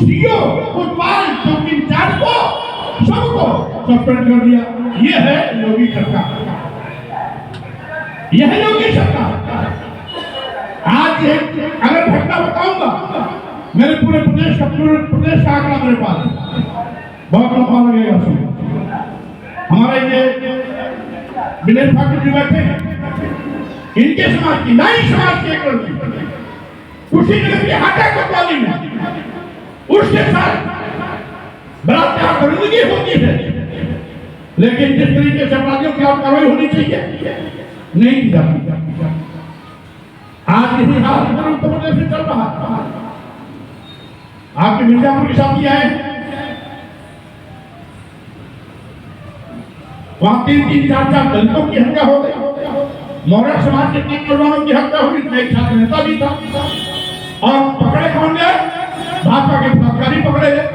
CEO, football, चौकी in charge को, सबको सस्पेंड कर दिया। ये है योगी सरकार, यह है योगी सरकार। आज अगर घटना बताऊंगा, मेरे पूरे प्रदेश का आंकड़ा मेरे पास है, बहुत लंबा लगेगा सुन। हमारे ये विनय ठाकुर जी बैठे हैं, इनके समाज की, नाई समाज के एक लड़की कुशीनगर के हाटा कोतवाली में उसके साथ बलात्कार बंदगी होती है, लेकिन जिस तरीके से अपराधियों की कार्रवाई होनी चाहिए नहीं की जाती। आज यही हाल उत्तर प्रदेश में चल रहा है। आपके मिर्जापुर के साथी आए, वहां 3-3, 4-4 दलितों की हत्या हो गई, मौर्य समाज के 3 नौजवानों की हत्या हो गई, एक छात्र नेता भी था। और पकड़े कौन गए? भाजपा के पदाधिकारी पकड़े गए,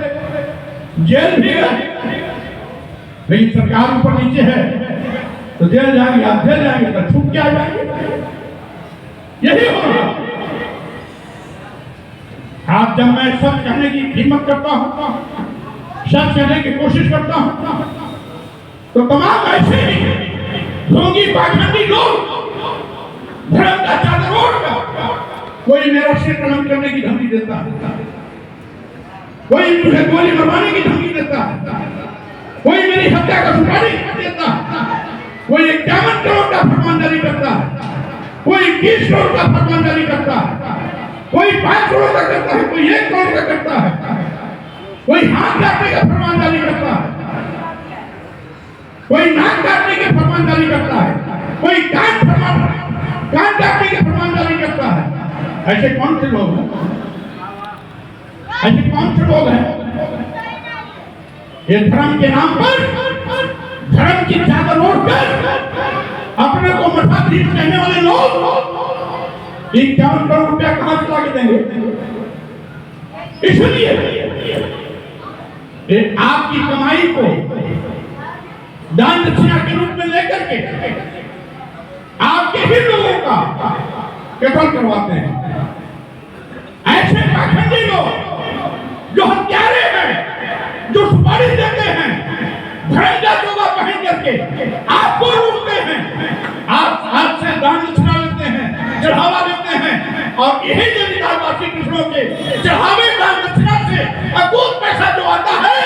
जेल भी गए। लेकिन सरकार ऊपर नीचे है तो जेल जाएंगे, आप जेल जाएंगे तो छूट के आ जाएंगे। यही हो रहा। आज जब मैं सच कहने की हिम्मत करता हूं, सच कहने की कोशिश करता हूं, तो तमाम ऐसे ढोंगी पाखंडी लोग धर्म का चादर ओढ़कर कोई मेरा सिर कलम करने की धमकी देता है, कोई मुझे गोली मरवाने की धमकी देता है, कोई मेरी हत्या का सुपारी देता है, कोई 51 करोड़ का फरमान जारी करता है, कोई 20 करोड़ का फरमान जारी करता है, कोई 5 करोड़ का करता है, कोई 1 करोड़ का करता है, कोई हाथ काटने का फरमान जारी करता है, कोई नाक काटने के फरमान जारी करता है, कोई कान काटने के फरमान जारी करता है। ऐसे कौन से लोग हैं? ऐसे कौन से लोग हैं? ये धर्म के नाम पर धर्म की चादर ओढ़कर अपने को मठाधीश कहने वाले लोग 51 करोड़ रुपया कहां से ला के देंगे? इसलिए आपकी कमाई को दान दक्षिणा के रूप में लेकर के आपके ही लोगों का कत्ल करवाते हैं। ऐसे पाखंडी लोग जो हत्यारे हैं, जो सुपारी देते हैं, धर्म का जोगा पहन करके आपको लूटते हैं, आप हाथ से दान दक्षिणा लेते हैं, चढ़ावा देते हैं, और यही जमींदारवासी कृष्णों के चढ़ावे दान दक्षिणा से अकूत पैसा जो आता है,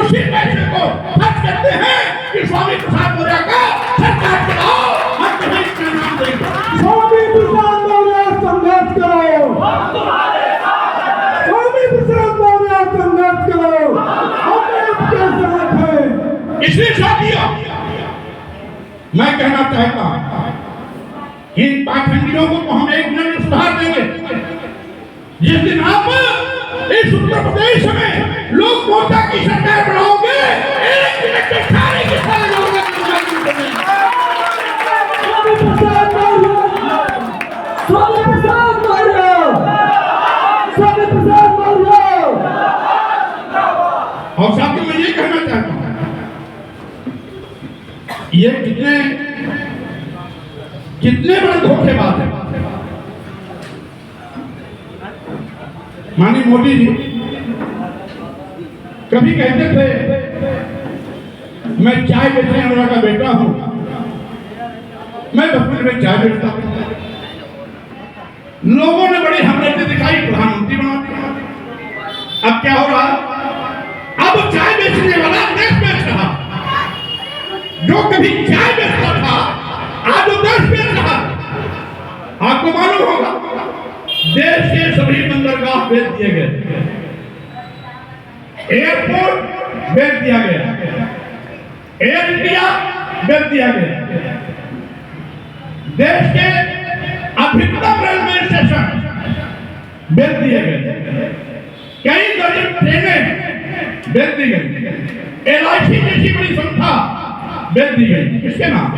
उसी पैसे को खर्च करते हैं कि स्वामी प्रसाद मौर्य का सरकार चलाओ, हम तुम्हें इसका नाम देंगे। स्वामी प्रसाद मौर्य संघर्ष करो, स्वामी प्रसाद मौर्य संघर्ष करो, हम आपके साथ हैं। इसलिए साथियों, मैं कहना चाहता हूं, इन पाखंडियों को तो हम 1 मिनट में सुधार देंगे। जिस दिन आप इस उत्तर प्रदेश में लोग मोर्चा की सरकार बनाओगे, 1 मिनट में सारे के सारे लोगों का स्वामी प्रसाद मौर्य, स्वामी प्रसाद मौर्य। और साथियों, मैं ये कहना चाहता हूं, ये कितने बड़े धोखेबाज हैं। माननीय मोदी जी कभी कहते थे, मैं चाय बेचने वाला का बेटा हूं, मैं बचपन में चाय बेचता था, लोगों ने बड़ी हमदर्दी दिखाई, प्रधानमंत्री बना दिया। अब क्या हो रहा? अब चाय बेचने वाला देश बेच रहा, जो कभी चाय बेचता था आज वो देश बेच रहा। आपको मालूम होगा, देश के सभी बंदरगाह बेच दिए गए, एयरपोर्ट बेच दिया गया, एयर इंडिया बेच दिया गया, देश के अधिकतम रेलवे स्टेशन बेच दिए गए, कई दर्जन ट्रेनें बेच दी गई, LIC जैसी बड़ी संस्था बेच दी गई। किसके नाम?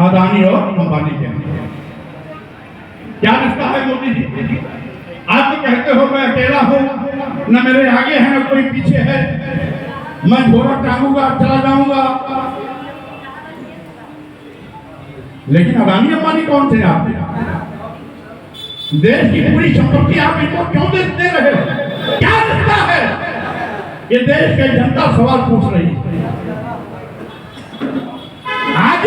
अदानी और अंबानी के नाम। क्या रिश्ता है मोदी जी? आप तो कहते हो मैं अकेला हूं, न मेरे आगे है न कोई पीछे है, मैं घोड़ा टांगूंगा चला जाऊंगा। लेकिन अदानी अंबानी कौन थे? आप देश की पूरी संपत्ति आप इनको क्यों दे रहे हो? क्या रिश्ता ये देश की जनता सवाल पूछ रही है। आज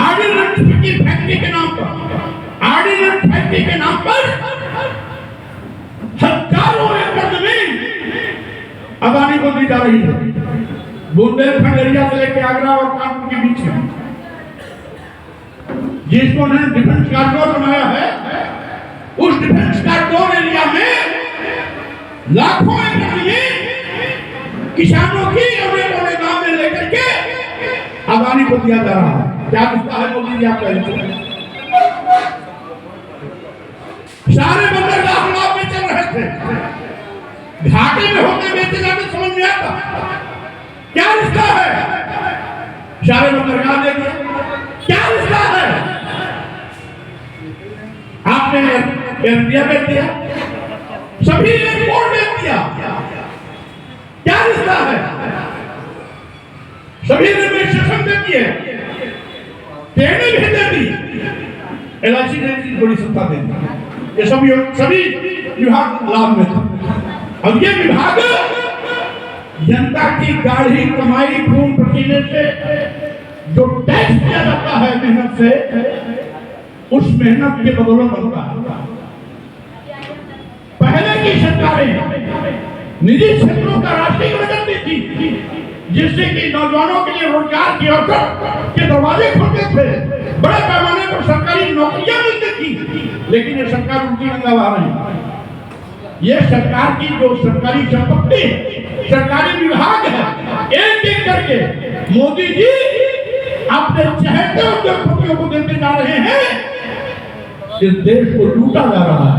ऑर्डिनेंस की फैक्ट्री के नाम पर, ऑर्डिनेंस फैक्ट्री के नाम पर हजारों एकड़ जमीन अदानी को दी जा रही है, बुंदेलखंड एरिया से लेकर आगरा और कानपुर के बीच में, जिसको उन्होंने डिफेंस कॉरिडोर बनाया है। उस डिफेंस कॉरिडोर एरिया में लाखों एकड़ जमीन किसानों की अपने गांव में लेकर के अदानी को दिया जा रहा है। क्या रिश्ता है मोदी जी आपका? सारे बंदरगाह लाभ में चल रहे थे, घाटे में होते बेचे जाते समझ में आता क्या रिश्ता है? सारे बंदरगाह दे दिए, क्या रिश्ता है? आपने एयरपोर्ट बेच दिया, सभी एयरपोर्ट बेच दिया, क्या रिश्ता है? सभी रेलवे स्टेशन दे दिए, ट्रेनें भी दे दी, LIC ने बड़ी सत्ता दे दी। ये सभी विभाग लाभ में था। अब ये विभाग जनता की गाढ़ी कमाई खून पसीने से जो टैक्स दिया जाता है मेहनत से, उस मेहनत के बदौलत बनता है। पहले की सरकारें निजी क्षेत्रों का राष्ट्रीयकरण दी थी, जिससे कि नौजवानों के लिए रोजगार के अवसर के दरवाजे खुलते थे, बड़े पैमाने पर सरकारी नौकरियां मिलती थी। लेकिन ये सरकार उल्टी गंगा बहा रही है। ये सरकार की जो सरकारी संपत्ति, सरकारी विभाग है, एक एक करके मोदी जी अपने चहेते उद्योगपतियों को देते जा रहे हैं। इस देश को लूटा जा रहा है।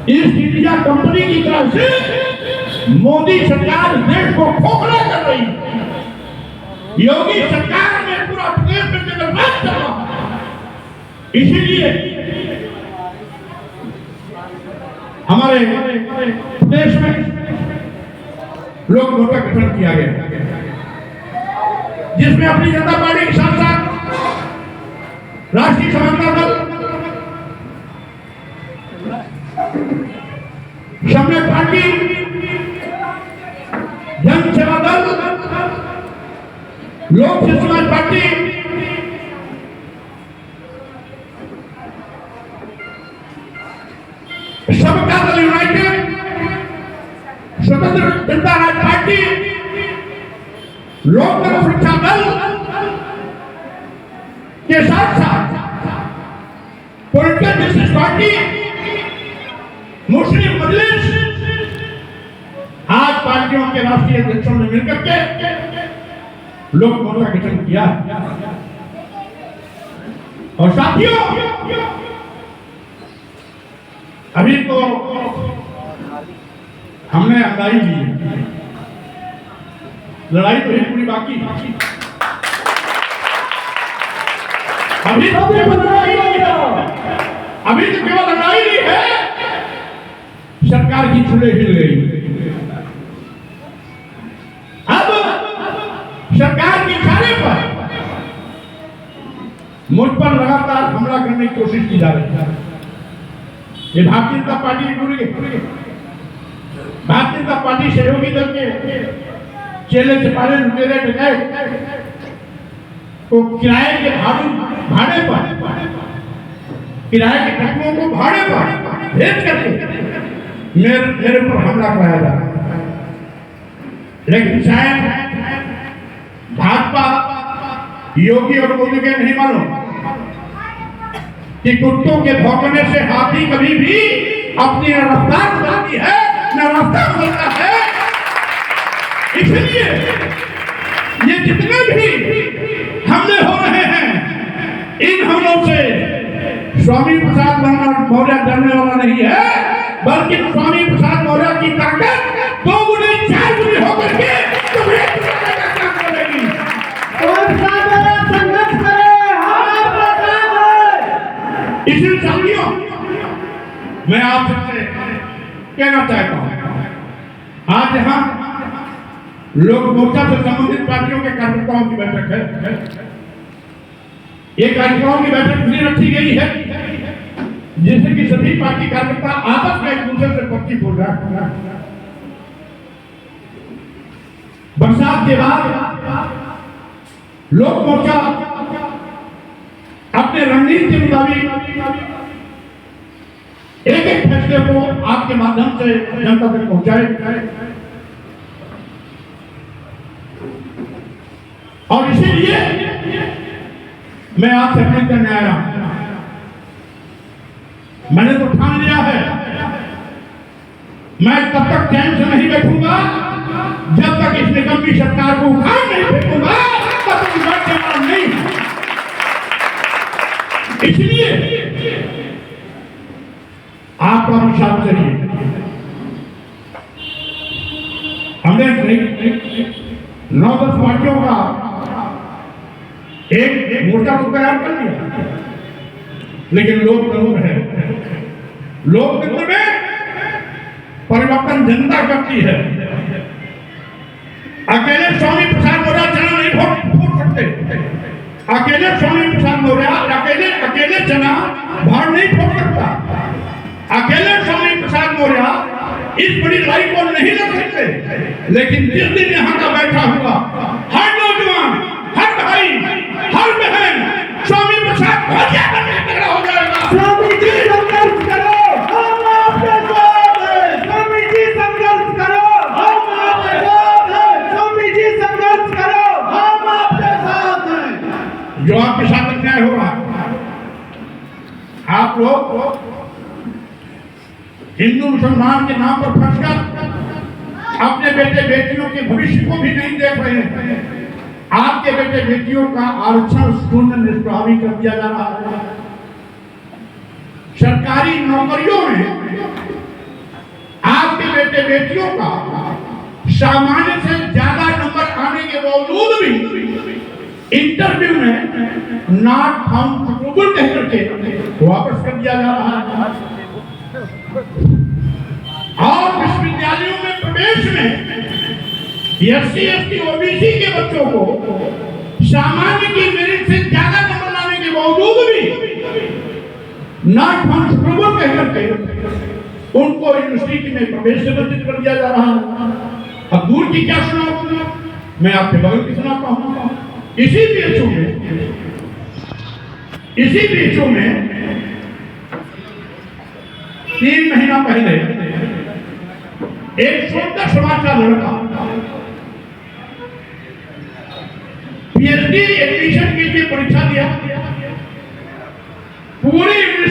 ईस्ट इंडिया कंपनी की तरफ से मोदी सरकार देश को खोखला कर रही है। योगी सरकार ने पूरा प्रदेश में जगन्नाथ चल रहा है। इसीलिए हमारे प्रदेश में लोक मोर्चा गठन किया गया, जिसमें अपनी जनता पार्टी के साथ साथ राष्ट्रीय समानता दल, समय पार्टी, जन सेवा दल, लोक समाज पार्टी, सबका दल यूनाइटेड, स्वतंत्र जनता राज पार्टी, लोकदल सुरक्षा दल के साथ साथ पॉलिटिकल जस्टिस पार्टी, मुस्लिम मजलिस, आज पार्टियों के राष्ट्रीय अध्यक्षों ने मिलकर के लोक मोर्चा गठन किया। और साथियों, अभी तो हमने लड़ाई ली, लड़ाई तो पूरी बाकी, अभी तो केवल लड़ाई ली है, सरकार की चूल्हे हिल गई। अब सरकार की इशारे पर मुझ पर लगातार हमला करने की कोशिश की जा रही है। ये भारतीय जनता पार्टी भारतीय जनता पार्टी सहयोगी दल के चेले चपाले लुटेरे डकैत को किराए के भाड़े पर, किराए के टकरों को भाड़े पर भेज करके मेरे पर हमला कराया जा रहा है। लेकिन शायद भाजपा, योगी और मोदी के नहीं मालूम कि कुत्तों के भौंकने से हाथी कभी भी अपनी रफ्तार बदलती है, न रास्ता बदलता है। इसलिए ये जितने भी हमले हो रहे हैं, इन हमलों से स्वामी प्रसाद मौर्य डरने वाला नहीं है, बल्कि स्वामी प्रसाद मौर्य की ताकत 2 गुने 4 गुने होकर के तुम्हें काम करेगी। इसलिए साथियों, मैं आप सबसे कहना चाहता हूं, आज यहाँ लोक मोर्चा से संबंधित पार्टियों के कार्यकर्ताओं की बैठक है। ये कार्यकर्ताओं की बैठक इसलिए रखी गई है जिससे कि सभी पार्टी कार्यकर्ता आपस में एक दूसरे से पक्की बोल रहा है। बरसात के बाद लोक मोर्चा अपने रणनीति के मुताबिक एक एक फैसले को आपके माध्यम से जनता तक पहुंचाए, और इसीलिए मैं आपसे अपील करने आया हूं। मैंने तो ठान लिया है, मैं तब तक चैन से नहीं बैठूंगा जब तक इस निगम की सरकार को उखाड़ नहीं फेंकूंगा, तब तक बैठ के मार नहीं। इसलिए आपका विश्वास चाहिए। हमने 9-10 पार्टियों का एक मोर्चा को तैयार कर लिया, लेकिन लोकतंत्र है, लोकतंत्र में परिवर्तन जनता करती है। अकेले स्वामी प्रसाद मौर्य चना नहीं फोड़ सकते, अकेले स्वामी प्रसाद मौर्य अकेले चना भाड़ नहीं फोड़ सकता, अकेले स्वामी प्रसाद मौर्य इस बड़ी लड़ाई को नहीं लड़ सकते। लेकिन जिस दिन यहाँ का बैठा हुआ हर नौजवान, हर भाई, हर बहन स्वामी प्रसाद मौर्य बनने खड़ा हो जाएगा। स्वामी जी संघर्ष करो, हम आपके साथ हैं। स्वामी जी संघर्ष करो, हम आपके साथ हैं। स्वामी जी संघर्ष करो, हम आपके साथ हैं। जो आपके साथ अन्याय होगा, आप लोग हिंदू मुसलमान के नाम पर फंसकर अपने बेटे बेटियों के भविष्य को भी नहीं देख रहे हैं। आपके बेटे बेटियों का आरक्षण शून्य निष्प्रभावी कर दिया जा रहा है। सरकारी नौकरियों में आपके बेटे बेटियों का सामान्य से ज्यादा नंबर आने के बावजूद भी इंटरव्यू में नॉट फाउंड सुटेबल कह करके वापस कर दिया जा रहा है। और विश्वविद्यालयों में प्रवेश में SC, ST, OBC के बच्चों को सामान्य की मेरिट से ज्यादा नंबर लाने के बावजूद भी नॉट फाउंड सुटेबल कह करके उनको यूनिवर्सिटी में प्रवेश से वंचित कर दिया जा रहा है। अब दूर की क्या सुनाऊं, मैं आपके बगल की सुनाता हूं। इसी बीचों में 3 महीना पहले एक 14 समाज का लड़का PhD एडमिशन के लिए परीक्षा दिया, पूरी